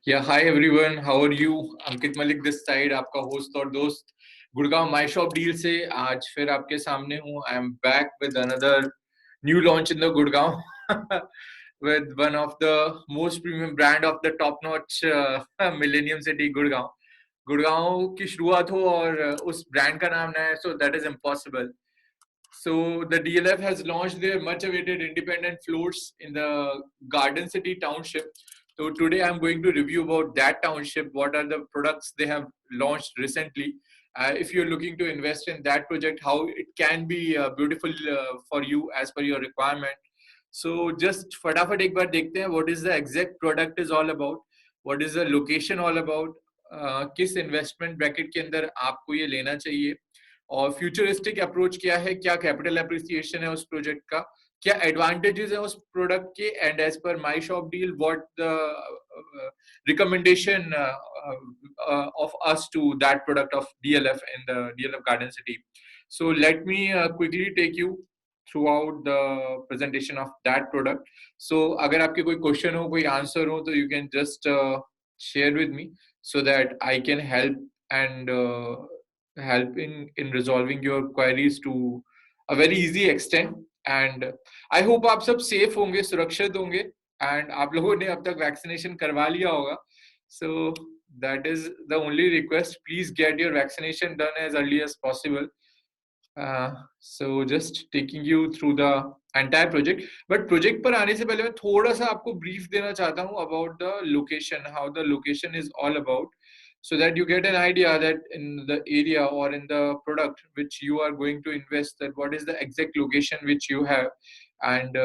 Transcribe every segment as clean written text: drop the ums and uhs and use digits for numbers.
Yeah, hi everyone. How are you? Ankit Malik this side, आपका host और दोस्त Gurgaon my shop deal से आज फिर आपके सामने हूँ. I am back with another new launch in the Gurgaon with one of the most premium brand of the top notch Millennium City Gurgaon. Gurgaon की शुरुआत हो और उस ब्रांड का नाम ना है, so that is impossible. So the DLF has launched their much awaited independent floors in the Garden City township. So today I'm going to review about that township, what are the products they have launched recently. If you're looking to invest in that project, how it can be beautiful for you as per your requirement. So just फटाफट एक बार देखते हैं what is the exact product is all about, what is the location all about, किस investment bracket के अंदर आपको ये लेना चाहिए और फ्यूचरिस्टिक अप्रोच क्या है, क्या कैपिटल एप्रिसिएशन है उस प्रोजेक्ट का, क्या एडवांटेजेस है उस प्रोडक्ट के, and as per my shop deal what the recommendation of us to that product of DLF in the DLF Garden City. So let me quickly take you throughout the presentation of that product. So अगर आपके कोई question हो, कोई answer हो, तो you can just share with me so that I can help and help in resolving your queries to a very easy extent. And I hope आप सब safe होंगे, सुरक्षित होंगे, and आप लोगों ने अब तक vaccination करवा लिया होगा. So that is the only request. Please get your vaccination done as early as possible. So just taking you through the entire project. But project पर आने से पहले मैं थोड़ा सा आपको brief देना चाहता हूँ about the location, how the location is all about, so that you get an idea that in the area or in the product which you are going to invest, that what is the exact location which you have, and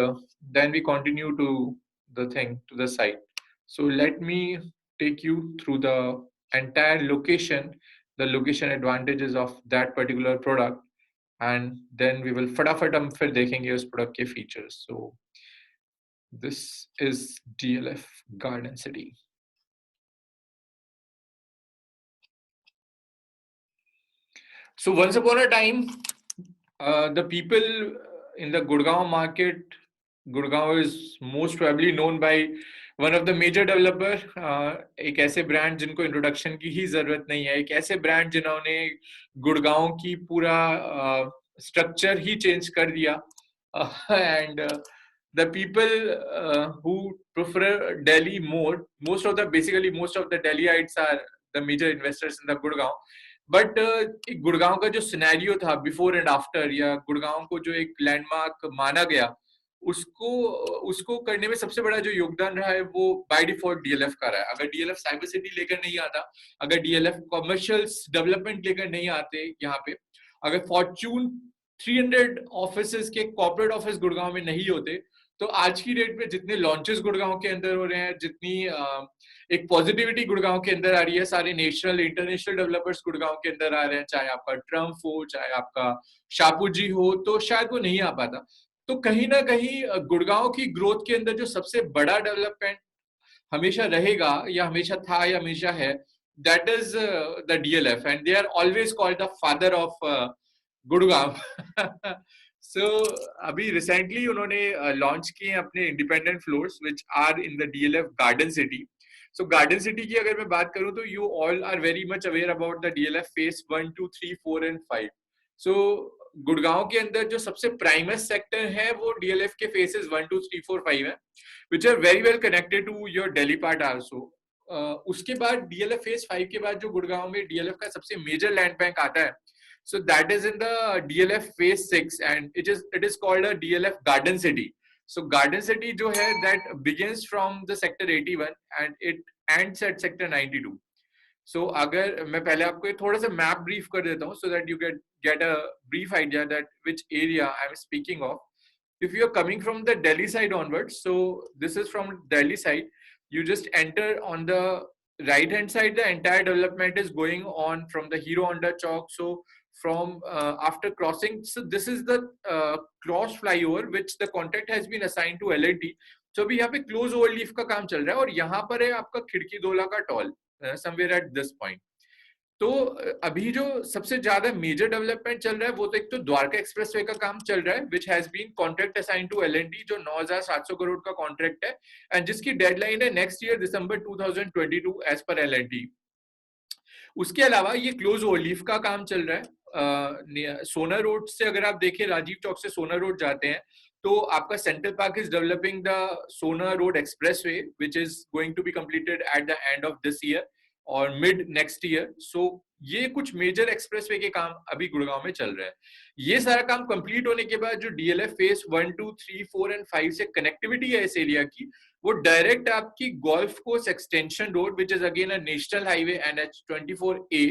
then we continue to the site. So let me take you through the entire location, the location advantages of that particular product, and then we will फटाफट हम फिर देखेंगे उस product के features. So this is DLF Garden City. So once upon a time, the people in the Gurgaon market, Gurgaon is most probably known by one of the major developer. एक ऐसे brand जिनको introduction की ही जरूरत नहीं है, एक ऐसे brand जिन्होंने गुड़गांव की पूरा स्ट्रक्चर ही चेंज कर दिया. And the people who prefer Delhi more, most of the Delhiites are the major investors in the Gurgaon. But एक गुड़गांव का जो सिनेरियो था बिफोर एंड आफ्टर, या गुड़गांव को जो एक लैंडमार्क माना गया, उसको उसको करने में सबसे बड़ा जो योगदान रहा है वो बाय डिफॉल्ट डीएलएफ का रहा है. अगर डीएलएफ साइबर सिटी लेकर नहीं आता, अगर डीएलएफ कमर्शियल डेवलपमेंट लेकर नहीं आते यहाँ पे, अगर फॉर्च्यून 300 ऑफिसेस के कॉर्पोरेट ऑफिस गुड़गांव में नहीं होते, तो आज की डेट में जितने लॉन्चेस गुड़गांव के अंदर हो रहे हैं, जितनी एक पॉजिटिविटी गुड़गांव के अंदर आ रही है, सारे नेशनल इंटरनेशनल डेवलपर्स गुड़गांव के अंदर आ रहे हैं, चाहे आपका ट्रम्प हो, चाहे आपका शापू जी हो, तो शायद वो नहीं आ पाता. तो कहीं ना कहीं गुड़गांव की ग्रोथ के अंदर जो सबसे बड़ा डेवलपमेंट हमेशा रहेगा, या हमेशा था, या हमेशा है, that is the DLF, and they are always called the father of Gurgaon. So अभी रिसेंटली उन्होंने लॉन्च किए अपने independent floors which are in the DLF garden city. So garden city की अगर मैं बात करूं तो you all are very much aware about the DLF phase 1, 2, 3, 4 and 5. So Gurgaon के अंदर जो सबसे प्राइमस सेक्टर है वो डीएलएफ के फेसेस 1, 2, 3, 4, 5 है, which are very well connected to your Delhi part also. उसके बाद डीएलएफ फेज 5 के बाद जो गुड़गांव में डीएलएफ का सबसे मेजर लैंड बैंक आता है, so that is in the DLF phase 6, and it is called a DLF Garden City. So Garden City जो है that begins from the sector 81 and it ends at sector 92. So अगर मैं पहले आपको थोड़ा सा मैप ब्रीफ कर देता हूँ, so that you get a brief idea that which area I am speaking of. If you are coming from the Delhi side onwards, so this is from Delhi side, you just enter on the right hand side, the entire development is going on from the Hero Honda Chowk. So from after crossing, so this is the cross flyover which the contract has been assigned to L&T. So अभी यहाँ पे close overleaf का काम चल रहा है, और यहाँ पर है आपका खिड़की दोला का toll, somewhere at this point. तो अभी जो सबसे ज्यादा मेजर डेवलपमेंट चल रहा है वो तो एक तो द्वारका एक्सप्रेसवे का काम चल रहा है, which has been contract assign to L&T, जो 9,700 करोड़ का कॉन्ट्रैक्ट है एंड जिसकी डेडलाइन है नेक्स्ट ईयर दिसंबर 2022 एज पर एल&टी। उसके अलावा ये क्लोज ओवरलीफ का काम चल रहा है। सोना रोड से अगर आप देखें, राजीव चौक से सोना रोड जाते हैं तो आपका central park is developing the Sohna road expressway which is going to be completed at the end of this year और मिड नेक्स्ट ईयर। सो ये कुछ मेजर एक्सप्रेसवे के काम अभी गुड़गांव में चल रहे हैं। ये सारा काम कंप्लीट होने के बाद जो डीएलएफ फेज 1, 2, 3, 4 एंड 5 से कनेक्टिविटी है इस एरिया की, वो डायरेक्ट आपकी golf course extension road which is again a national highway NH24A,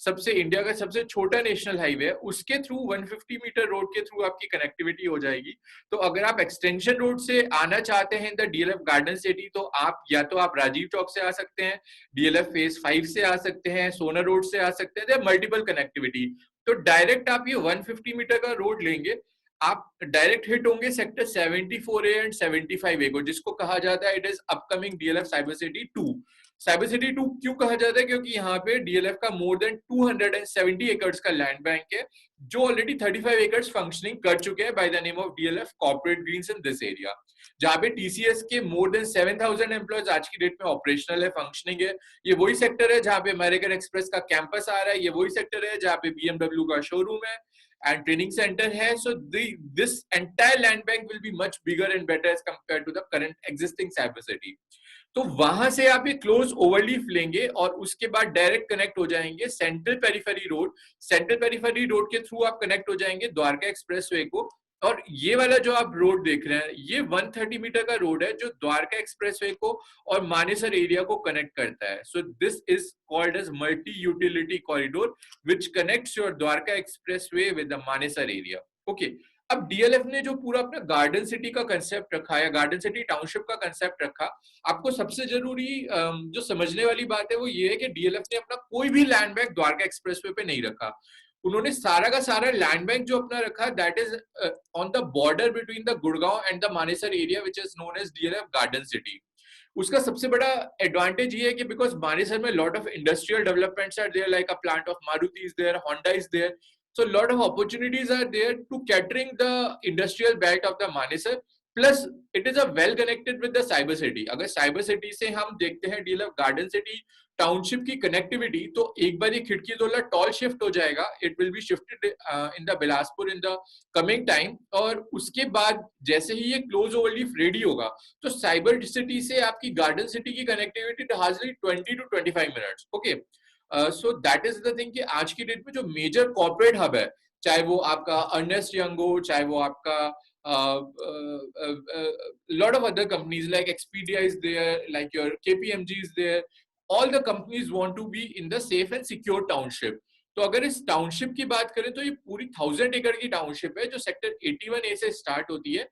सबसे इंडिया का सबसे छोटा नेशनल हाईवे है, उसके थ्रू 150 मीटर रोड के थ्रू आपकी कनेक्टिविटी हो जाएगी। तो अगर आप एक्सटेंशन रोड से आना चाहते हैं द डीएलएफ गार्डन सिटी, तो आप या तो आप राजीव चौक से आ सकते हैं, डीएलएफ फेज 5 से आ सकते हैं, सोना रोड से आ सकते हैं, मल्टीपल कनेक्टिविटी। तो डायरेक्ट आप ये 150 मीटर का रोड लेंगे, आप डायरेक्ट हिट होंगे सेक्टर 74A एंड 75A को, जिसको कहा जाता है it is upcoming DLF cyber city 2। Cyber city 2 क्यों कहा जाता है? क्योंकि यहाँ पे डीएलएफ का मोर देन 270 एकर्स का लैंड बैंक है, जो ऑलरेडी 35 एकर्स फंक्शनिंग कर चुके हैं by the name of DLF corporate greens in this area, जहाँ पे टीसीएस के मोर देन 7,000 एम्प्लॉयज आज की डेट में ऑपरेशनल है, फंक्शनिंग है। ये वही सेक्टर है जहाँ पे अमेरिकन एक्सप्रेस का कैंपस आ रहा है, ये वही सेक्टर है जहाँ पे बीएमडब्ल्यू का शोरूम है and training center है। So this entire land bank will be much bigger and better as compared to the current existing cyber city। तो वहां से आप ये क्लोज ओवरलीफ लेंगे और उसके बाद डायरेक्ट कनेक्ट हो जाएंगे central periphery road. Central periphery road के थ्रू आप कनेक्ट हो जाएंगे द्वारका एक्सप्रेसवे को। और ये वाला जो आप रोड देख रहे हैं, ये 130 मीटर का रोड है जो द्वारका एक्सप्रेसवे को और मानेसर एरिया को कनेक्ट करता है। So this is called as multi utility corridor which connects your Dwarka expressway with the Manesar area. Okay, अब डीएलएफ ने जो पूरा अपना गार्डन सिटी का कंसेप्ट रखा या गार्डन सिटी टाउनशिप का कंसेप्ट रखा, आपको सबसे जरूरी जो समझने वाली बात है वो ये है कि डीएलएफ ने अपना कोई भी लैंड बैंक द्वारका एक्सप्रेसवे पे नहीं रखा। उन्होंने सारा का सारा लैंड बैंक जो अपना रखा, that is on the border between the Gurgaon and the Manesar area which is known as DLF garden city. उसका सबसे बड़ा एडवांटेज ये है कि बिकॉज मानेसर में lot of industrial developments are there, like a plant of Maruti is there, Honda is there, so a lot of opportunities are there to catering the industrial belt of the Manesar, plus it is a well connected with the cyber city। अगर cyber city से हम देखते हैं DLF garden city township की connectivity, तो एक बार ये खिड़की दोला टॉल शिफ्ट हो जाएगा, it will be shifted in the Bilaspur in the coming time. और उसके बाद जैसे ही ये क्लोज ओवरलीफ रेडी होगा, तो साइबर सिटी से आपकी गार्डन सिटी की connectivity hardly 20 to 25 minutes. Okay, so that is the thing कि आज की डेट में जो मेजर कॉर्पोरेट हब है, चाहे वो आपका अर्नेस्ट यंग हो, चाहे वो आपका lot of other companies like Expedia is there, like your KPMG is there, all the companies want to be in the safe and secure township. तो अगर इस टाउनशिप की बात करें तो ये पूरी 1000 एकड़ की टाउनशिप है जो सेक्टर 81A से स्टार्ट होती है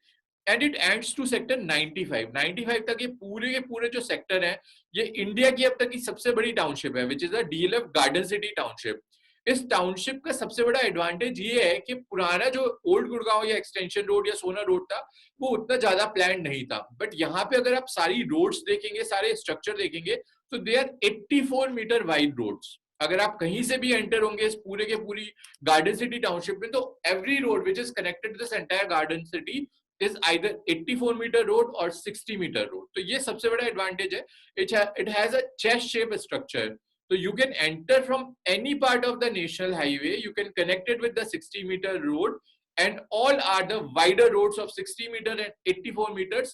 and it ends to sector 95 तक। ये पूरे के पूरे जो सेक्टर है, ये इंडिया की अब तक की सबसे बड़ी टाउनशिप है, which is the DLF garden city township. इस टाउनशिप का सबसे बड़ा एडवांटेज ये है कि पुराना जो ओल्ड गुड़गांव या एक्सटेंशन रोड या सोना रोड था, वो उतना ज्यादा प्लान नहीं था, बट यहाँ पे अगर आप सारी रोड्स देखेंगे, सारे स्ट्रक्चर देखेंगे, तो they are 84 metre wide roads. अगर आप कहीं से भी एंटर होंगे इस पूरे के पूरी गार्डन सिटी टाउनशिप में, तो every road which is connected this entire garden city is either 84 meter road or 60 meter road। तो ये सबसे बड़ा एडवांटेज है। It has a chest shape structure, so you can enter from any part of the national highway, you can connect it with the 60 meter road, and all are the wider roads of 60 meter and 84 meters,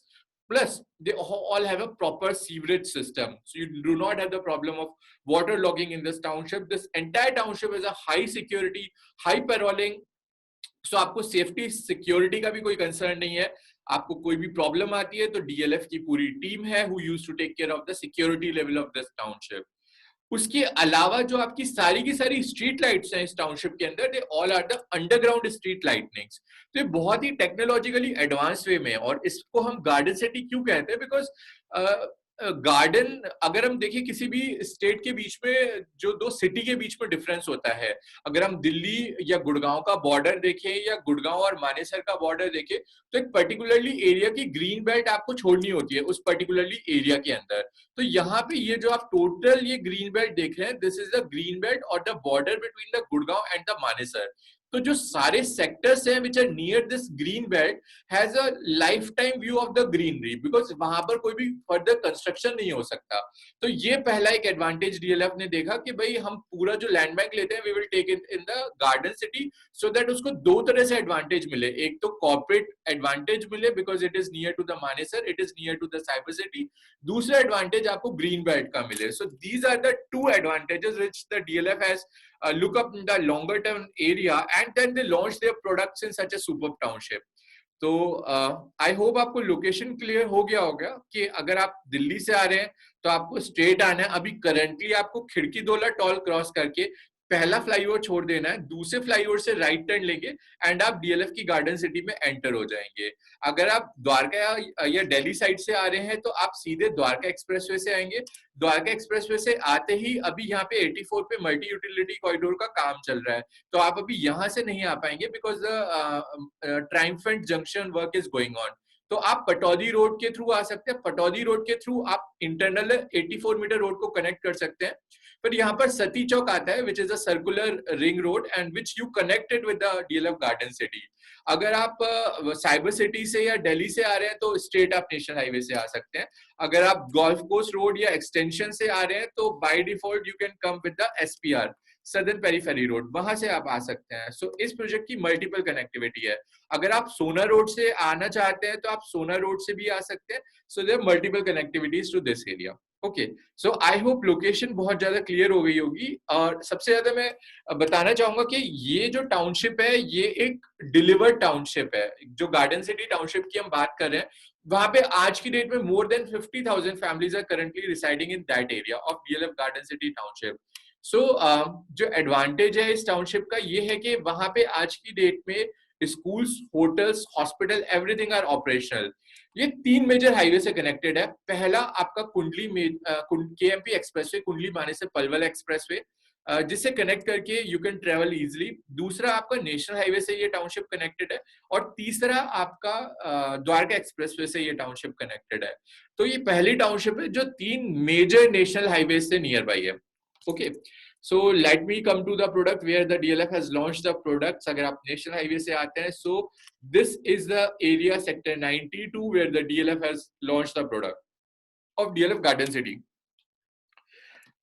plus they all have a proper sewerage system, so you do not have the problem of water logging in this township। This entire township is a high security, high paroling, सो आपको safety security का भी कोई concern नहीं है। आपको कोई भी problem आती है तो डीएलएफ की पूरी टीम है who used to take care of the security level of this township. उसके अलावा जो आपकी सारी की सारी स्ट्रीट लाइट्स हैं इस टाउनशिप के अंदर, they all are the underground street lightnings. तो ये बहुत ही टेक्नोलॉजिकली एडवांस वे में है। और इसको हम गार्डन सिटी क्यों कहते हैं? बिकॉज गार्डन अगर हम देखें किसी भी स्टेट के बीच में, जो दो सिटी के बीच में डिफरेंस होता है, अगर हम दिल्ली या गुड़गांव का बॉर्डर देखें या गुड़गांव और मानेसर का बॉर्डर देखें, तो एक पर्टिकुलरली एरिया की ग्रीन बेल्ट आपको छोड़नी होती है उस पर्टिकुलरली एरिया के अंदर। तो यहाँ पे ये जो आप टोटल ये ग्रीन बेल्ट देख रहे हैं, this is the green belt और the border between the Gurgaon and the Manesar. तो जो सारे सेक्टर्स हैं which are near this green belt has a lifetime view of the greenery, because वहां पर कोई भी फर्दर कंस्ट्रक्शन नहीं हो सकता। तो ये पहला एक एडवांटेज डीएलएफ ने देखा कि भाई हम पूरा जो लैंड बैंक लेते हैं we will take it in the garden city, so that उसको दो तरह से एडवांटेज मिले। एक तो कॉर्पोरेट एडवांटेज मिले because it is near to the Manesar, it is near to the cyber city. दूसरा एडवांटेज आपको ग्रीन बेल्ट का मिले। So these are the two advantages which the DLF has look up in the longer term area, and then they launch their products in such a superb township. तो I hope आपको location clear हो गया होगा कि अगर आप दिल्ली से आ रहे हैं तो आपको स्ट्रेट आना है। अभी करंटली आपको खिड़की दोला टॉल क्रॉस करके पहला फ्लाईओवर छोड़ देना है, दूसरे फ्लाईओवर से राइट टर्न लेंगे एंड आप डीएलएफ की गार्डन सिटी में एंटर हो जाएंगे। अगर आप द्वारका या दिल्ली साइड से आ रहे हैं तो आप सीधे द्वारका एक्सप्रेसवे से आएंगे। द्वारका एक्सप्रेसवे से आते ही अभी यहाँ पे 84 पे मल्टी यूटिलिटी कॉरिडोर का काम चल रहा है, तो आप अभी यहाँ से नहीं आ पाएंगे because the triumphant junction work is going on. तो आप पटौदी रोड के थ्रू आ सकते हैं। पटौदी रोड के थ्रू आप इंटरनल 84 मीटर रोड को कनेक्ट कर सकते हैं। फिर यहाँ पर सती चौक आता है which is a circular ring road and which you connected with the DLF garden city. अगर आप साइबर सिटी से या दिल्ली से आ रहे हैं तो स्ट्रेट आप नेशनल हाईवे से आ सकते हैं। अगर आप गोल्फ कोस्ट रोड या एक्सटेंशन से आ रहे हैं तो by default you can come with the SPR, southern periphery road, वहां से आप आ सकते हैं। सो इस प्रोजेक्ट की मल्टीपल कनेक्टिविटी है। अगर आप सोना रोड से आना चाहते हैं तो आप सोना रोड से भी आ सकते हैं। So there multiple connectivities to this area. Okay, so I hope location बहुत ज्यादा क्लियर हो गई होगी। और सबसे ज्यादा मैं बताना चाहूंगा कि ये जो टाउनशिप है ये एक डिलीवर्ड टाउनशिप है। जो गार्डन सिटी टाउनशिप की हम बात कर रहे हैं, वहां पे आज की डेट में more than 50,000 families are currently residing in that area of DLF garden city township. So जो एडवांटेज है इस टाउनशिप का ये है कि वहां पे आज की डेट में schools, hotels, hospital, everything are operational. ये 3 मेजर हाईवे से कनेक्टेड है। पहला आपका कुंडली में केएमपी एक्सप्रेसवे, कुंडली माने से पलवल एक्सप्रेसवे, जिससे कनेक्ट करके यू कैन ट्रेवल इजिली। दूसरा आपका नेशनल हाईवे से ये टाउनशिप कनेक्टेड है और तीसरा आपका द्वारका एक्सप्रेसवे से ये टाउनशिप कनेक्टेड है। तो ये पहली टाउनशिप है जो 3 मेजर नेशनल हाईवे से नियर बाई है। Okay, so let me come to the product where the DLF has launched the products. अगर आप नेशनल हाईवे से आते हैं, so this is the area sector 92 where the DLF has launched the product of DLF Garden City.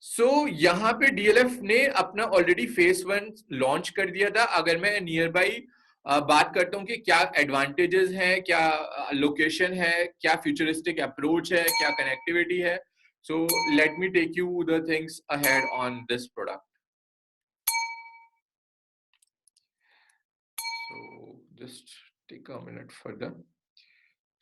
So यहाँ पे DLF ने अपना already phase 1 launch कर दिया था। अगर मैं नियर बाई बात करता हूँ कि क्या एडवांटेजेस हैं, क्या लोकेशन है, क्या फ्यूचरिस्टिक अप्रोच है, क्या कनेक्टिविटी है, so let me take you the things ahead on this product. So just take a minute further.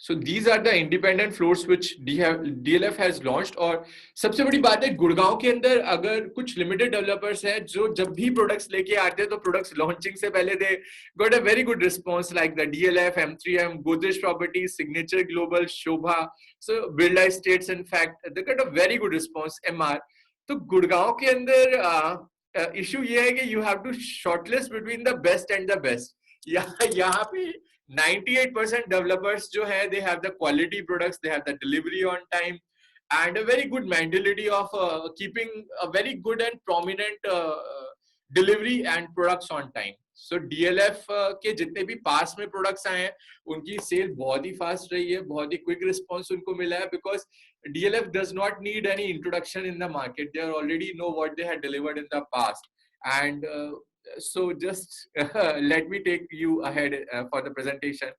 So these are the independent floors which DLF has launched. और सबसे बड़ी बात है गुड़गांव के अंदर अगर कुछ लिमिटेड डेवलपर्स हैं जो जब भी प्रोडक्ट्स लेके आते हैं तो प्रोडक्ट्स लॉन्चिंग से पहले they got a very good response, like the DLF, M3M, Godrej Properties, Signature Global, Shobha, so Birla Estates, in fact they got a very good response, MR। तो गुड़गांव के अंदर इशू ये है कि you have to shortlist between the best and the best. यहाँ पे 98% developers जो है they have the quality products, they have the delivery on time and a very good mentality of keeping a very good and prominent delivery and products on time. So DLF के जितने भी पास में products आए हैं उनकी cell बहुत ही fast रही है, बहुत ही क्विक रिस्पॉन्स उनको मिला है, because DLF does not need any introduction in the market. They already know what they had delivered in the past, and so just let me take you ahead for the presentation.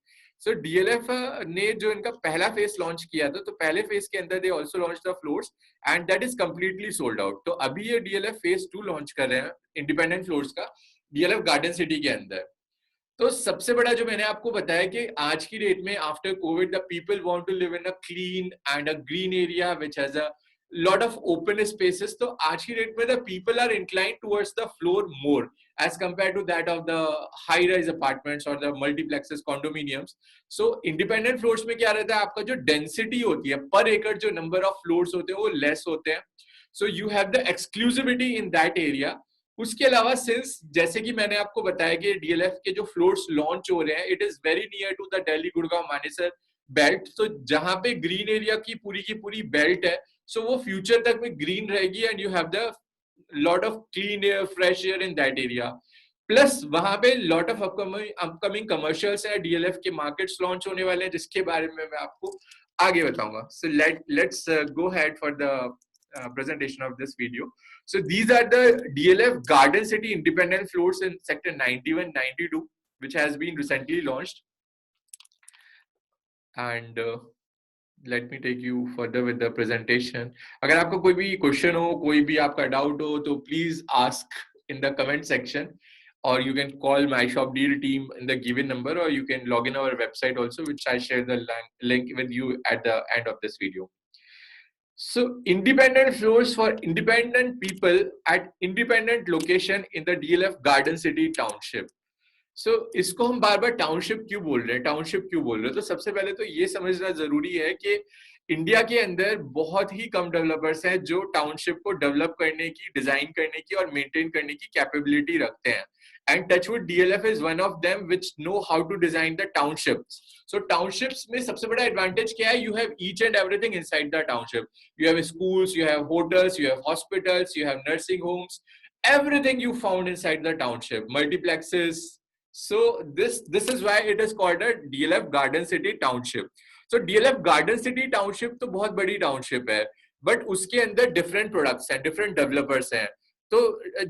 So DLF ने जो इनका पहला face launch किया था, तो पहले face के अंदर they also launched the floors and that is completely sold out. तो अभी ये DLF फेस 2 लॉन्च कर रहे हैं इंडिपेंडेंट फ्लोर्स का DLF गार्डन सिटी के अंदर। तो सबसे बड़ा जो मैंने आपको बताया कि आज की डेट में after Covid the people want to live in a clean and a green area which has a lot of open spaces। तो आज की डेट में the people are inclined towards the floor more as compared to that of the high-rise apartments or the multiplexes, condominiums. So independent floors में क्या रहता है, आपका जो density होती है per acre, जो number of floors होते हैं वो less होते हैं. So you have the exclusivity in that area. उसके अलावा सिंस जैसे कि मैंने आपको बताया कि डीएलएफ के जो फ्लोर्स लॉन्च हो रहे हैं, it is very near to the Delhi Gurgaon Manesar belt. तो जहां पे ग्रीन एरिया की पूरी बेल्ट है, सो वो फ्यूचर तक में ग्रीन रहेगी and you have the lot of clean air, fresh air in that area. Plus वहां पे लॉट ऑफ अपकमिंग कमर्शियल्स है, डीएलएफ के मार्केट्स लॉन्च होने वाले हैं जिसके बारे में मैं आपको आगे बताऊंगा. So let's go head for the presentation of this video. So these are the DLF Garden City independent floors in sector 91, 92, which has been recently launched. And let me take you further with the presentation. अगर आपको कोई भी question हो, कोई भी आपका doubt हो, तो please ask in the comment section, or you can call my shop deal team in the given number, or you can log in our website also, which I share the link with you at the end of this video. So independent floors for independent people at independent location in the DLF Garden City Township. So इसको हम बार बार township क्यों बोल रहे हैं, township क्यों बोल रहे हैं? तो सबसे पहले तो ये समझना जरूरी है कि इंडिया के अंदर बहुत ही कम डेवलपर्स हैं जो टाउनशिप को डेवलप करने की, डिजाइन करने की और मेंटेन करने की कैपेबिलिटी रखते हैं. And Touchwood DLF is one of them which know how to design the townships. So townships में सबसे बड़ा advantage क्या है? You have each and everything inside the township. You have schools, you have hotels, you have hospitals, you have nursing homes. Everything you found inside the township. Multiplexes. So this is why it is called a DLF Garden City Township. So DLF Garden City Township तो बहुत बड़ी township है, but उसके अंदर different products हैं, different developers हैं. तो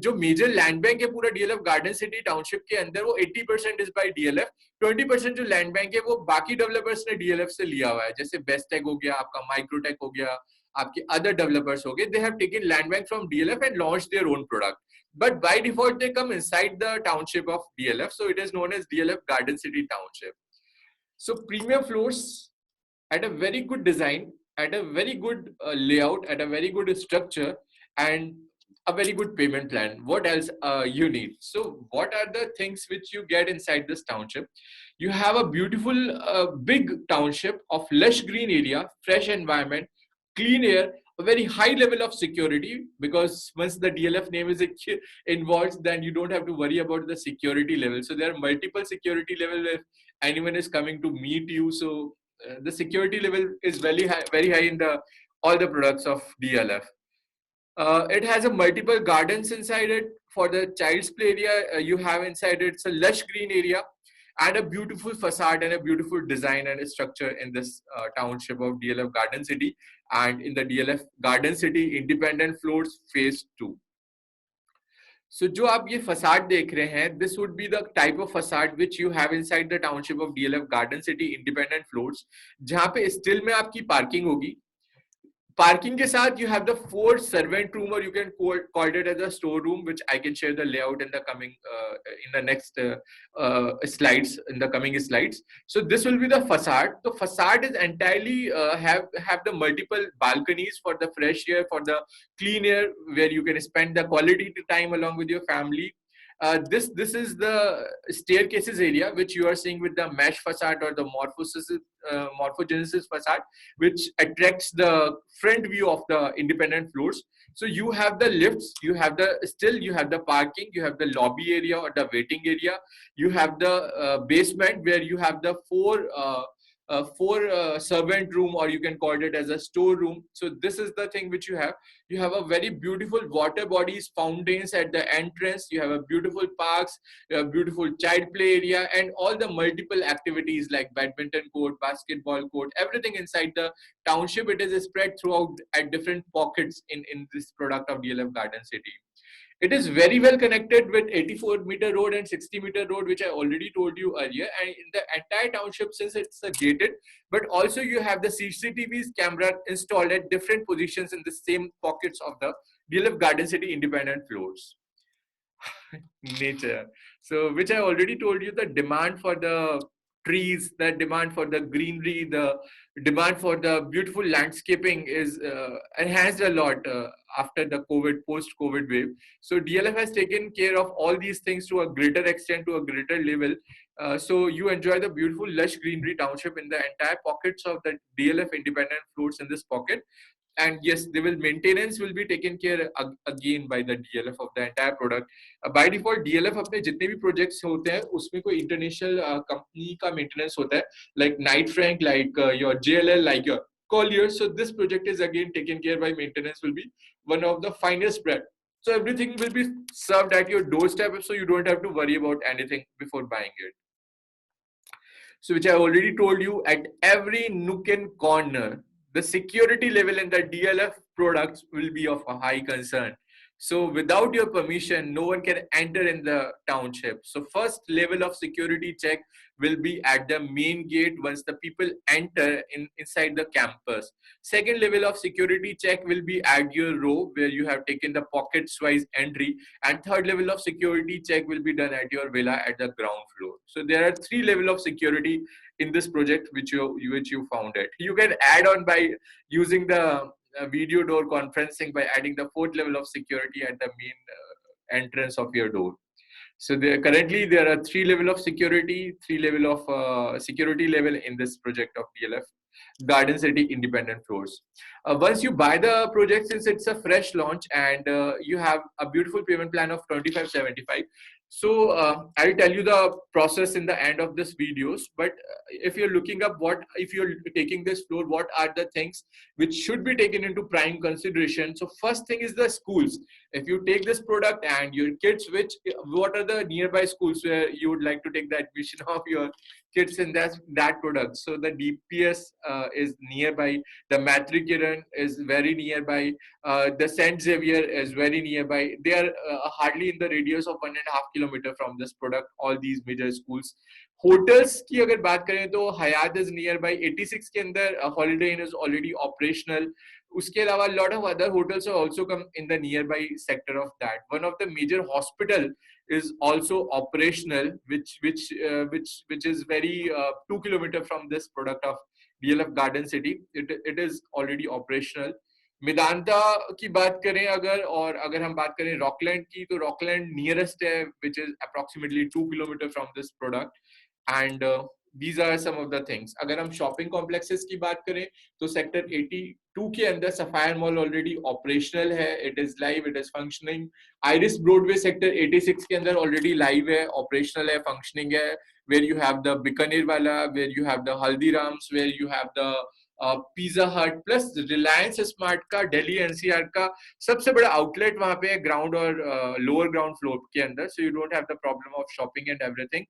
जो मेजर लैंड बैंक है पूरा डीएलएफ गार्डन सिटी टाउनशिप के अंदर, वो 80% इज बाय डीएलएफ. 20% जो लैंड बैंक है वो बाकी डेवलपर्स ने डीएलएफ से लिया हुआ है, जैसे बेस्टेक हो गया, आपका माइक्रोटेक हो गया, आपके अदर डेवलपर्स हो गए. They have taken land bank from DLF and launch their own product, but by default they come inside the township of DLF. So it is known as DLF garden city township. So premium floors at a very good design, at a very good layout, at a very good structure, and a very good payment plan. What else you need? So what are the things which you get inside this township? You have a beautiful big township of lush green area, fresh environment, clean air, a very high level of security, because once the DLF name is involved, then you don't have to worry about the security level. So there are multiple security level if anyone is coming to meet you. So the security level is very high in the all the products of DLF. It has a multiple gardens inside it. For the child's play area, you have inside it, it's a lush green area and a beautiful facade and a beautiful design and structure in this township of DLF Garden City, and in the DLF Garden City Independent Floors Phase 2. So जो आप ये facade देख रहे हैं, this would be the type of facade which you have inside the township of DLF Garden City Independent Floors, जहाँ पे still में आपकी parking होगी. Parking के साथ you have the 4 servant room, or you can call it as a store room, which I can share the layout in the coming in the next slides, in the coming slides. So this will be the facade. The facade is entirely have the multiple balconies for the fresh air, for the clean air, where you can spend the quality time along with your family. This is the staircases area which you are seeing with the mesh facade or the morphogenesis facade, which attracts the front view of the independent floors. So you have the lifts, you have the parking, you have the lobby area or the waiting area, you have the basement where you have the four servant room, or you can call it as a store room. So this is the thing which you have. You have a very beautiful water bodies, fountains at the entrance. You have a beautiful parks, you have beautiful child play area, and all the multiple activities like badminton court, basketball court, everything inside the township. It is spread throughout at different pockets in this product of DLF Garden City. It is very well connected with 84-meter road and 60-meter road, which I already told you earlier. And in the entire township, since it's a gated, but also you have the CCTV's camera installed at different positions in the same pockets of the DLF Garden City independent floors. Nature. So, which I already told you, the demand for the trees, the demand for the greenery, the demand for the beautiful landscaping is enhanced a lot after the post-COVID wave. So DLF has taken care of all these things to a greater extent, to a greater level. So you enjoy the beautiful lush greenery township in the entire pockets of the DLF independent floors in this pocket. And yes, they will maintenance will be taken care again by the DLF of the entire product. By default DLF अपने जितने भी projects होते हैं उसमें कोई international company का maintenance होता है, like Knight Frank, like your JLL, like your Collier. So this project is again taken care by maintenance, will be one of the finest brand. So everything will be served at your doorstep, so you don't have to worry about anything before buying it. So which I already told you, at every nook and corner, the security level in the DLF products will be of a high concern. So without your permission, no one can enter in the township. So first level of security check will be at the main gate once the people enter inside the campus. Second level of security check will be at your row where you have taken the pockets wise entry. And third level of security check will be done at your villa at the ground floor. So there are three levels of security in this project which you found it. You can add on by using the video door conferencing by adding the fourth level of security at the main entrance of your door. So currently there are three level of security, security level in this project of DLF Garden City independent floors. Once you buy the project, since it's a fresh launch and you have a beautiful payment plan of 2575. So I'll tell you the process in the end of this videos, but if you're looking up if you're taking this floor, what are the things which should be taken into prime consideration? So first thing is the schools. If you take this product and your kids, what are the nearby schools where you would like to take the admission of your kids in that product? So the DPS is nearby, the Matrikiran is very nearby, the Saint Xavier is very nearby. They are hardly in the radius of 1.5 kilometer from this product, all these major schools. Hotels की अगर बात करें तो Hyatt is nearby, 86 के अंदर Holiday Inn is already operational. उसके अलावा lot of other hotels are also come in the nearby sector of that. One of the major hospital is also operational, which is very 2 kilometer from this product of DLF Garden City. It is already operational. Medanta की बात करें अगर हम बात करें Rockland की, तो Rockland nearest है, which is approximately 2 kilometer from this product. And these are some of the things. अगर हम शॉपिंग कॉम्प्लेक्सेस की बात करें तो सेक्टर 82 के अंदर सफायर मॉल ऑलरेडी ऑपरेशनल है, it is live, it is functioning. Iris Broadway sector 86 के अंदर ऑलरेडी लाइव है, ऑपरेशनल है, फंक्शनिंग है, where you have the Bikaner वाला, where you have the Haldiram's, where you have the pizza हट, प्लस रिलायंस स्मार्ट का Delhi NCR का सबसे बड़ा आउटलेट वहां पे है ग्राउंड और लोअर ग्राउंड फ्लोर के अंदर. सो you don't have the problem of shopping and everything.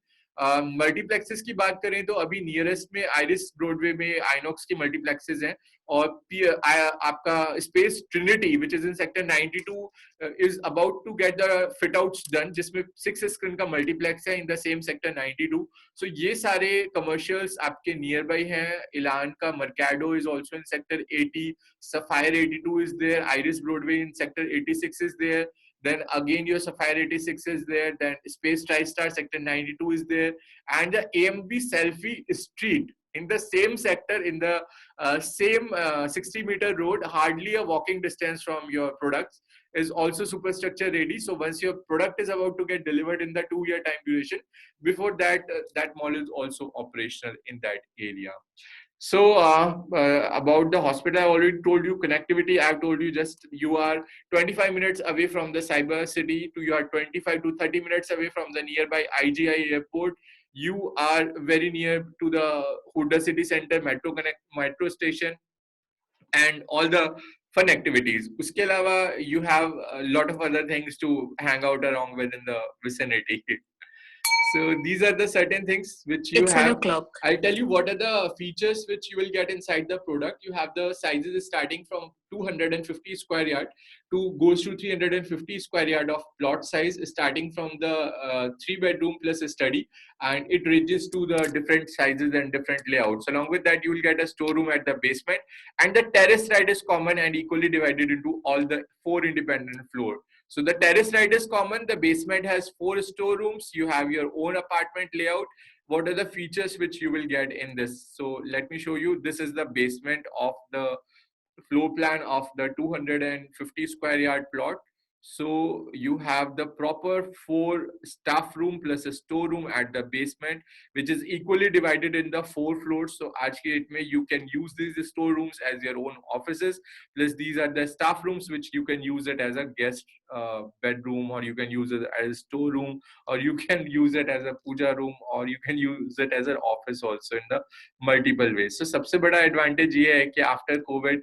Multiplexes की बात करें तो अभी नियरेस्ट में आइरिस ब्रॉडवे में आइनॉक्स की मल्टीप्लेक्सेस हैं, और आपका space trinity which is in sector 92 is about to get the fit outs done, जिसमें 6 स्क्रीन का मल्टीप्लेक्स है इन द सेम सेक्टर 92. सो ये सारे कमर्शियल्स आपके नियर बाई हैं. इलान का Mercado is also in sector 80, Sapphire 82 is there, Iris Broadway in sector 86 is there. Then again your Sapphire 86 is there, then Space TriStar sector 92 is there, and the AMB Selfie Street in the same sector, in the same 60-meter road, hardly a walking distance from your products, is also superstructure ready. So once your product is about to get delivered in the 2-year time duration, before that that mall is also operational in that area. So about the hospital, I already told you connectivity. I've told you just you are 25 minutes away from the cyber city, you are 25 to 30 minutes away from the nearby IGI airport. You are very near to the Huda city center, metro station, and all the fun activities. Uske alawa, you have a lot of other things to hang out along with in the vicinity. So these are the certain things which you have. I'll tell you what are the features which you will get inside the product. You have the sizes starting from 250 square yard to goes to 350 square yard of plot size, starting from the 3-bedroom plus a study, and it ranges to the different sizes and different layouts. Along with that, you will get a storeroom at the basement, and the terrace right is common and equally divided into all the 4 independent floors. So the terrace right is common. The basement has 4 storerooms. You have your own apartment layout. what are the features which you will get in this. So let me show you. This is the basement of the floor plan of the 250 square yard plot. So you have the proper 4 staff room plus a storeroom at the basement, which is equally divided in the 4 floors. So आज की date में you can use these storerooms as your own offices. Plus these are the staff rooms which you can use it as a guest bedroom, or you can use it as a storeroom, or you can use it as a puja room, or you can use it as an office also in the multiple ways. So सबसे बड़ा advantage ये है कि after COVID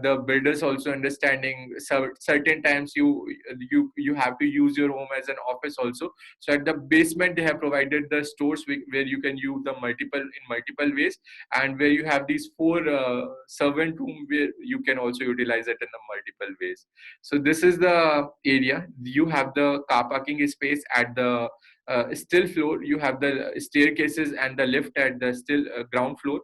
the builders also understanding certain times you have to use your home as an office also. So at the basement they have provided the stores where you can use the multiple ways, and where you have these 4 servant room where you can also utilize it in the multiple ways. So this is the area. You have the car parking space at the still floor. You have the staircases and the lift at the still ground floor.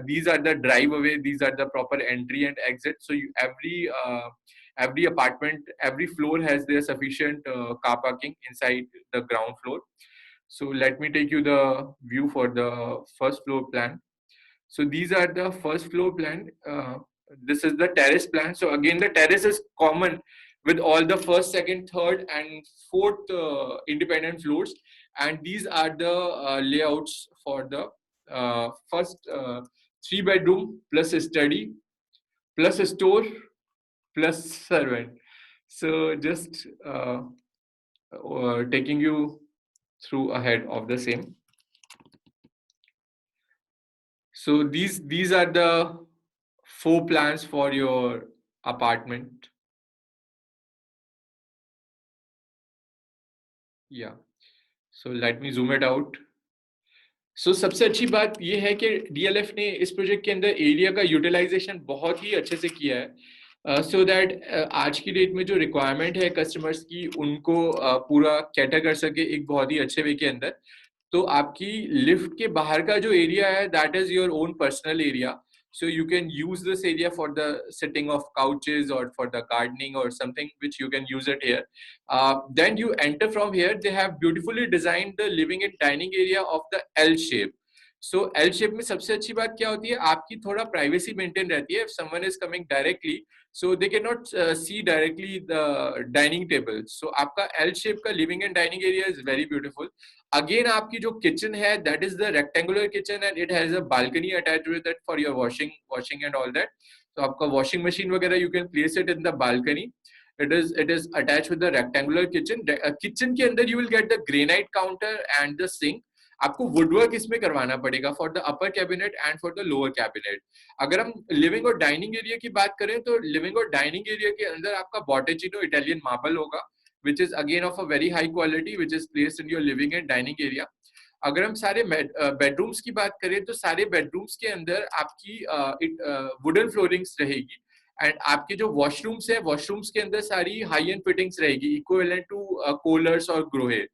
These are the drive away. These are the proper entry and exit. So every apartment, every floor has their sufficient car parking inside the ground floor. So let me take you the view for the first floor plan. So these are the first floor plan. This is the terrace plan. So again, the terrace is common with all the first, second, third, and fourth independent floors. And these are the layouts for the first 3 bedroom plus a study plus a store plus servant. So just taking you through ahead of the same. So these are the 4 plans for your apartment. Yeah. So let me zoom it out. So सबसे अच्छी बात ये है कि DLF ने इस project के अंदर एरिया का यूटिलाइजेशन बहुत ही अच्छे से किया है, सो दैट आज की डेट में जो रिक्वायरमेंट है कस्टमर्स की उनको पूरा कैटर कर सके एक बहुत ही अच्छे वे के अंदर. तो आपकी लिफ्ट के बाहर का जो एरिया है that is your own personal area. So you can use this area for the sitting of couches or for the gardening or something which you can use it here. Then you enter from here. They have beautifully designed the living and dining area of the L shape. So L shape में सबसे अच्छी बात क्या होती है, आपकी थोड़ा privacy maintain रहती है. If someone is coming directly, so they cannot see directly the dining table. So आपका L shape का living and dining area is very beautiful. Again आपकी जो kitchen है that is the rectangular kitchen and it has a balcony attached with it for your washing and all that. So आपका washing machine वगैरह you can place it in the balcony. It is attached with the rectangular kitchen. Kitchen के अंदर you will get the granite counter and the sink. आपको woodwork इसमें करवाना पड़ेगा for the upper cabinet and for the lower cabinet. अगर हम living और dining area की बात करें तो लिविंग और डाइनिंग एरिया के अंदर आपका बॉटेचिनो इटालियन मार्बल होगा which is again of a very high quality which is placed in your living and dining area. अगर हम सारे बेडरूम्स की बात करें तो सारे बेडरूम्स के अंदर आपकी वुडन फ्लोरिंग्स रहेगी एंड आपके जो वॉशरूम्स है वॉशरूम्स के अंदर सारी हाई एंड फिटिंग्स रहेगी इक्विवेलेंट टू कोलर्स और Grohe.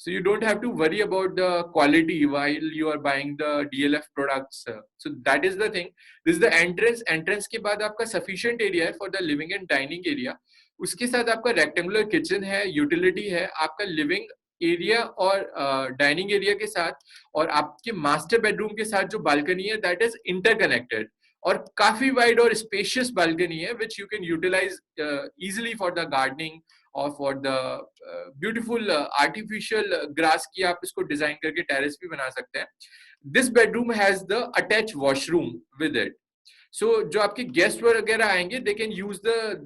So you don't have to worry about the quality while you are buying the DLF products. So that is the thing. This is the entrance. Entrance के बाद आपका sufficient area है for the living and dining area. उसके साथ आपका rectangular kitchen है, utility है, आपका living एरिया और डाइनिंग एरिया के साथ और आपके मास्टर बेडरूम के साथ जो बालकनी है दैट इज इंटरकनेक्टेड और काफी वाइड और स्पेशियस बालकनी है which you can utilise easily for the gardening और for the beautiful artificial grass की आप इसको डिजाइन करके टेरेस भी बना सकते हैं. This bedroom has the attach washroom with it. So जो आपके गेस्ट वगैरह आएंगे they can use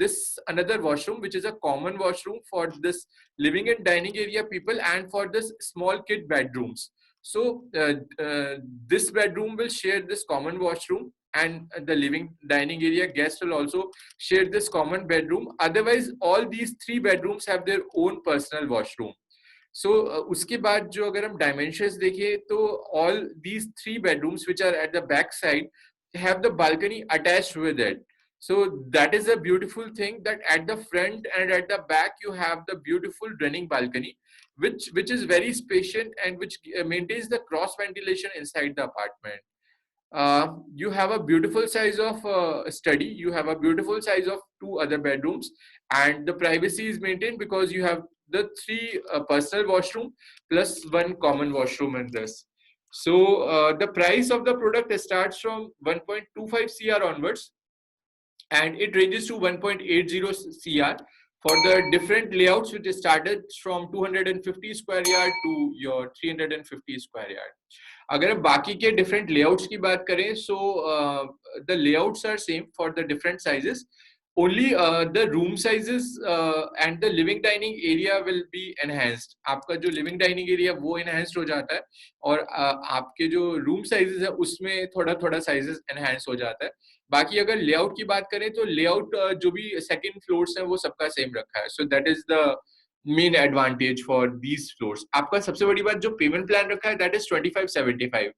this another washroom which is a common washroom for this living and dining area people and for this small kid bedrooms. So this bedroom will share this common washroom and the living dining area guest will also share this common bedroom. Otherwise all these 3 bedrooms have their own personal washroom. So उसके बाद जो अगर हम dimensions देखें तो all these 3 bedrooms which are at the back side have the balcony attached with it. So that is a beautiful thing that at the front and at the back you have the beautiful running balcony which is very spacious and which maintains the cross ventilation inside the apartment. You have a beautiful size of study, you have a beautiful size of 2 other bedrooms and the privacy is maintained because you have the 3 personal washroom plus 1 common washroom in this. So the price of the product starts from 1.25 CR onwards, and it ranges to 1.80 CR for the different layouts, which started from 250 square yard to your 350 square yard. अगर हम बाकी के different layouts की बात करें, so the layouts are same for the different sizes. Only the room sizes and the living dining area will be enhanced. आपका जो living dining area वो enhanced हो जाता है, और आपके जो room sizes है उसमें थोड़ा थोड़ा sizes enhanced हो जाता है. बाकी अगर लेआउट की बात करें तो लेआउट जो भी सेकंड फ्लोर्स है वो सबका सेम रखा है. So that is the main advantage for these floors. आपका सबसे बड़ी बात जो पेमेंट प्लान रखा है that is 2575.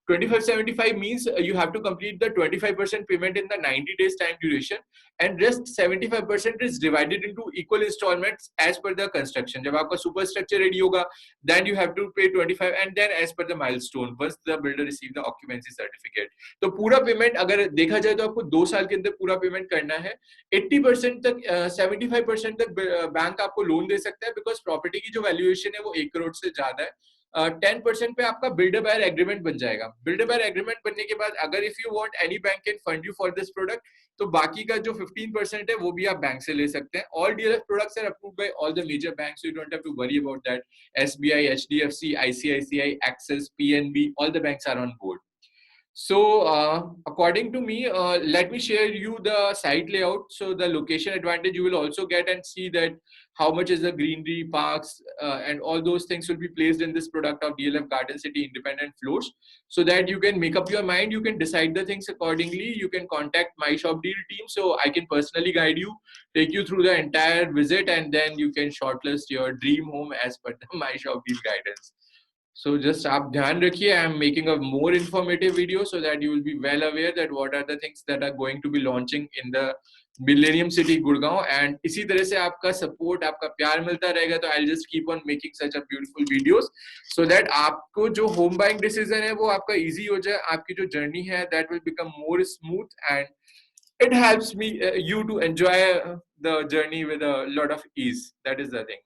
2575 means you have to complete the 25% payment in the 90 days time duration, and rest 75% is divided into equal installments as per the construction. जब आपका super structure ready होगा, then you have to pay 25, and then as per the milestone once the builder receive the occupancy certificate. तो पूरा payment अगर देखा जाए तो आपको 2 साल के अंदर पूरा पेमेंट करना है. 80% तक 75% तक बैंक आपको लोन दे सकता है, बिकॉज प्रॉपर्टी की जो वैल्यूएशन है वो 1 करोड़ से ज्यादा है. 10% पे आपका बिल्डर बायर एग्रीमेंट बन जाएगा. बिल्डर बायर एग्रीमेंट बनने के बाद अगर if you want any bank can fund you for this product, तो बाकी का जो 15% है वो भी आप बैंक से ले सकते हैं. All DLF products are approved by all the major banks, you don't have to worry about that. SBI, HDFC, ICICI, Axis, PNB, all the banks are on board. So according to me, let me share you the site layout. So the location advantage you will also get, and see that how much is the greenery, parks, and all those things will be placed in this product of DLF Garden City independent floors, so that you can make up your mind, you can decide the things accordingly. You can contact my shop deal team, so I can personally guide you, take you through the entire visit, and then you can shortlist your dream home as per the my shop deal guidance. So just आप ध्यान रखिए, I am making a more informative video so that you will be well aware that what are the things that are going to be launching in the Millennium City Gurgaon. And इसी तरह से आपका support, आपका प्यार मिलता रहेगा, तो I'll just keep on making such a beautiful videos so that आपको जो home buying decision है वो आपका easy हो जाए, आपकी जो journey है that will become more smooth, and it helps me you to enjoy the journey with a lot of ease. That is the thing.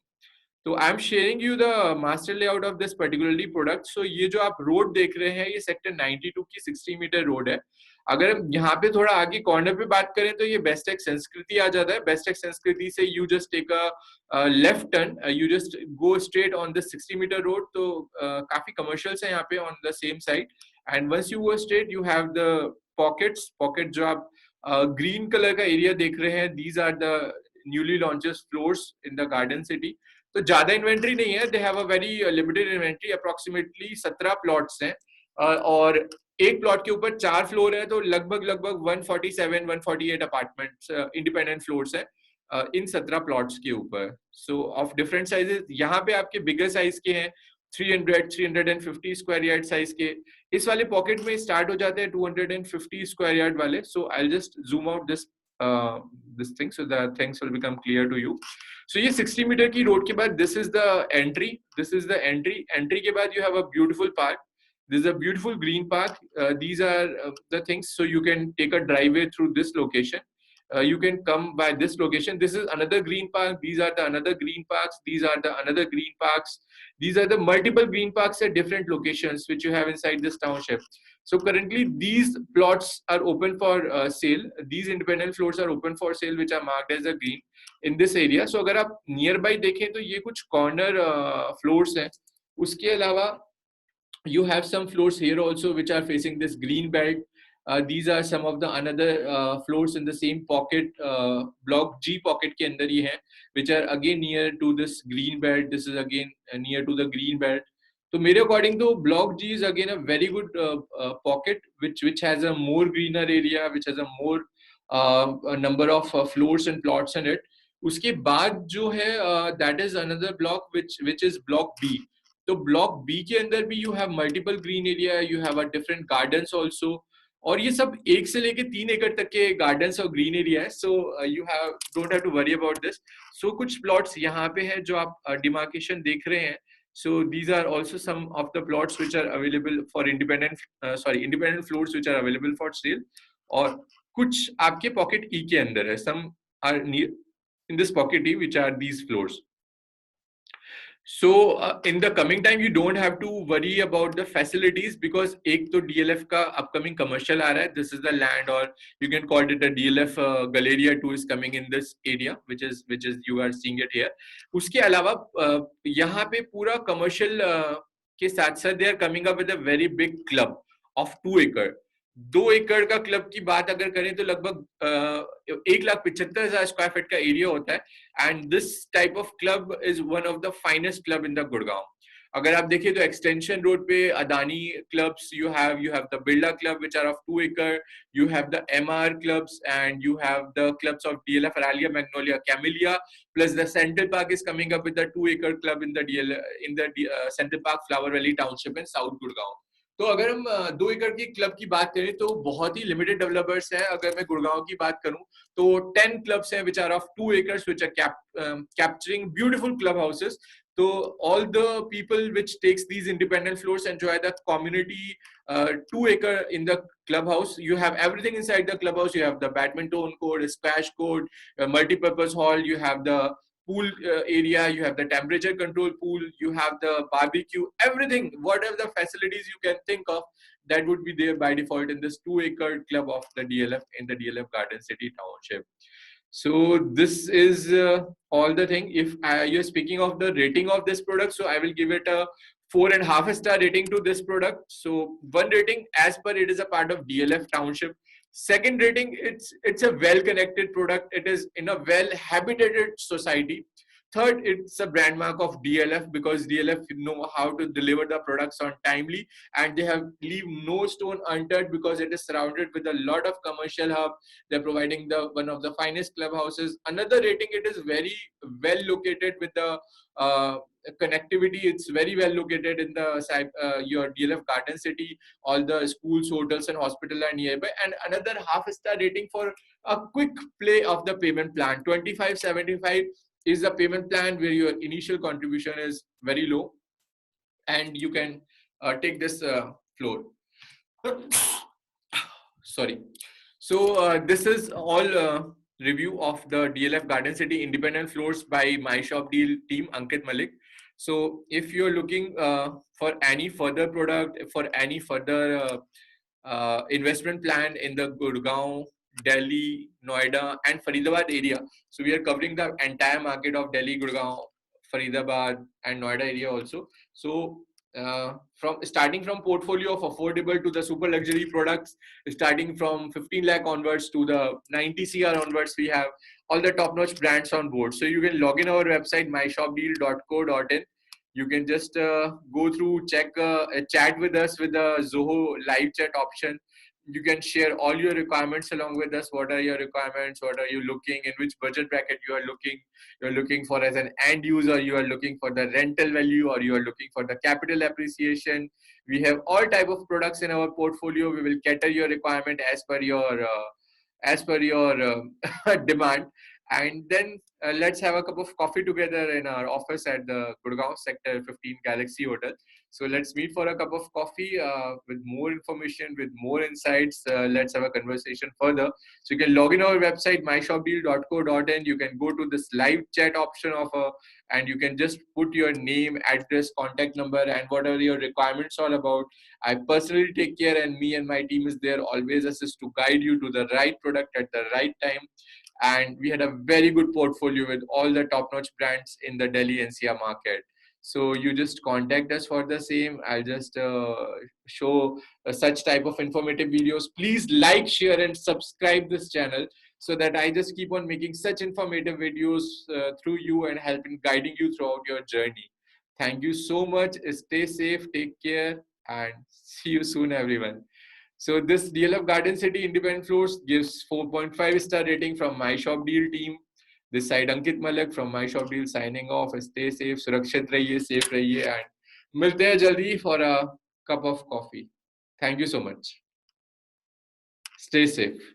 तो I am sharing you the master layout of this particularly product. So ये जो आप road देख रहे हैं ये sector 92 की 60 metre road है. अगर हम यहाँ पे थोड़ा आगे कॉर्नर पे बात करें तो ये बेस्ट टेक संस्कृति आ जाता है. बेस्ट टेक संस्कृति से you just take a left turn, you just go straight on the 60 metre road. तो काफी कमर्शियल्स है यहाँ पे on the same side, and once you go straight you have the pocket जो आप ग्रीन कलर का area देख रहे हैं, these are the newly launches floors in the garden city. तो ज्यादा इन्वेंट्री नहीं है, they have a very limited inventory. Approximately 17 plots हैं, और एक प्लॉट के ऊपर 4 फ्लोर है, तो लगभग 147-148 अपार्टमेंट्स इंडिपेंडेंट फ्लोर्स हैं इन 17 प्लॉट्स के ऊपर. सो ऑफ डिफरेंट साइजेस. यहाँ पे आपके बिगर साइज के हैं 300-350 स्क्वायर यार्ड साइज के. इस वाले पॉकेट में स्टार्ट हो जाते हैं 250 स्क्वायर यार्ड वाले. So I just zoom out this thing so that things will become clear to you. So ये 60 मीटर की रोड के बाद this is the entry. Entry के बाद you have a beautiful park. This is a beautiful green park. These are the things. So you can take a driveway through this location. You can come by this location. This is another green park. These are the another green parks. These are the another green parks. These are the multiple green parks at different locations which you have inside this township. So currently these plots are open for sale. These independent floors are open for sale which are marked as a green in this area. So अगर आप nearby देखें तो ये कुछ corner floors हैं. उसके अलावा you have some floors here also which are facing this green belt. These are some of the another floors in the same pocket, block G pocket के अंदर ही हैं, which are again near to this green belt. This is again near to the green belt. So मेरे according to block G is again a very good pocket which has a more greener area, which has a more a number of floors and plots in it. उसके बाद जो है that is another block which is block B. तो block B के अंदर भी you have multiple green area, you have a different gardens also. और ये सब 1 से लेके 3 एकड़ तक के गार्डन्स और ग्रीन एरिया है. So you don't have to worry about this. So कुछ प्लॉट्स यहाँ पे हैं जो आप डिमार्केशन देख रहे हैं. So these are also some of the plots which are available for independent floors which are available for sale. और कुछ आपके pocket E के अंदर है. Some are near in this pocket E which are these floors. So in the coming time, you don't have to worry about the facilities because एक तो DLF का upcoming commercial आ रहा है. This is the land, or you can call it a DLF Galleria 2 is coming in this area, which is you are seeing it here. उसके अलावा यहाँ पे पूरा commercial के साथ साथ they are coming up with a very big club of 2 acre. 2 एकड़ का क्लब की बात अगर करें तो लगभग 1,75,000 स्क्वायर फीट का एरिया होता है. And this type of club is one of the finest club in the Gurgaon. अगर आप देखिए तो एक्सटेंशन रोड पे Adani clubs you have the Birla club which are of 2 acre, you have the MR clubs, and you have the clubs of DLF Aralia, Magnolia, Camellia, plus the Central Park is coming up with the 2 acre club in the Central Park Flower Valley Township in South Gurgaon. तो अगर हम 2 एकड़ की club की बात करें तो बहुत ही लिमिटेड डेवलपर्स हैं. अगर मैं गुड़गांव की बात करूं तो 10 clubs हैं which are of 2 acres which are capturing beautiful club houses. So all the people which takes these independent floors enjoy the community 2 acre in the clubhouse. You have everything inside the clubhouse. You have the badminton court, squash court, multi-purpose hall. You have the pool area. You have the temperature control pool. You have the barbecue. Everything, whatever the facilities you can think of, that would be there by default in this 2 acre club of the DLF in the DLF Garden City Township. So this is all the thing. If you're speaking of the rating of this product, so I will give it a 4.5 star rating to this product. So 1 rating as per it is a part of DLF Township. Second rating, it's a well-connected product. It is in a well-habitated society. Third, it's a brand mark of DLF because DLF know how to deliver the products on timely, and they have leave no stone unturned because it is surrounded with a lot of commercial hub. They're providing the one of the finest clubhouses. Another rating, it is very well located with the connectivity. It's very well located in the your DLF Garden City. All the schools, hotels, and hospital are nearby. And another half-star rating for a quick play of the payment plan. 2575 is the payment plan where your initial contribution is very low, and you can take this floor. Sorry. So this is all review of the DLF Garden City independent floors by My Shop Deal team, Ankit Malik. So if you're looking for any further product, for any further investment plan in the Gurgaon, Delhi, Noida, and Faridabad area. So we are covering the entire market of Delhi, Gurgaon, Faridabad, and Noida area also. So from starting from portfolio of affordable to the super luxury products, starting from 15 lakh onwards to the 90 CR onwards, we have all the top-notch brands on board. So you can log in our website myshopdeal.co.in. You can just go through, check, chat with us with the Zoho live chat option. You can share all your requirements along with us. What are your requirements? What are you looking? In which budget bracket you are looking? You're looking for as an end user. You are looking for the rental value, or you are looking for the capital appreciation. We have all type of products in our portfolio. We will cater your requirement as per your demand. And then let's have a cup of coffee together in our office at the Gurgaon Sector 15 Galaxy Hotel. So let's meet for a cup of coffee with more information, with more insights. Let's have a conversation further. So you can log in our website myshopdeal.co.in. You can go to this live chat option and you can just put your name, address, contact number, and what are your requirements all about. I personally take care, and me and my team is there always assist to guide you to the right product at the right time. And we had a very good portfolio with all the top-notch brands in the Delhi NCR market. So you just contact us for the same. I'll just show such type of informative videos. Please like, share, and subscribe this channel so that I just keep on making such informative videos through you and helping guiding you throughout your journey. Thank you so much. Stay safe, take care, and see you soon, everyone. So this DLF Garden City independent floors gives 4.5 star rating from My Shop Deal team. This side Ankit Malik from My Shop Deal signing off. Stay safe, सुरक्षित रहिए, safe रहिए, and मिलते हैं जल्दी for a cup of coffee. Thank you so much. Stay safe.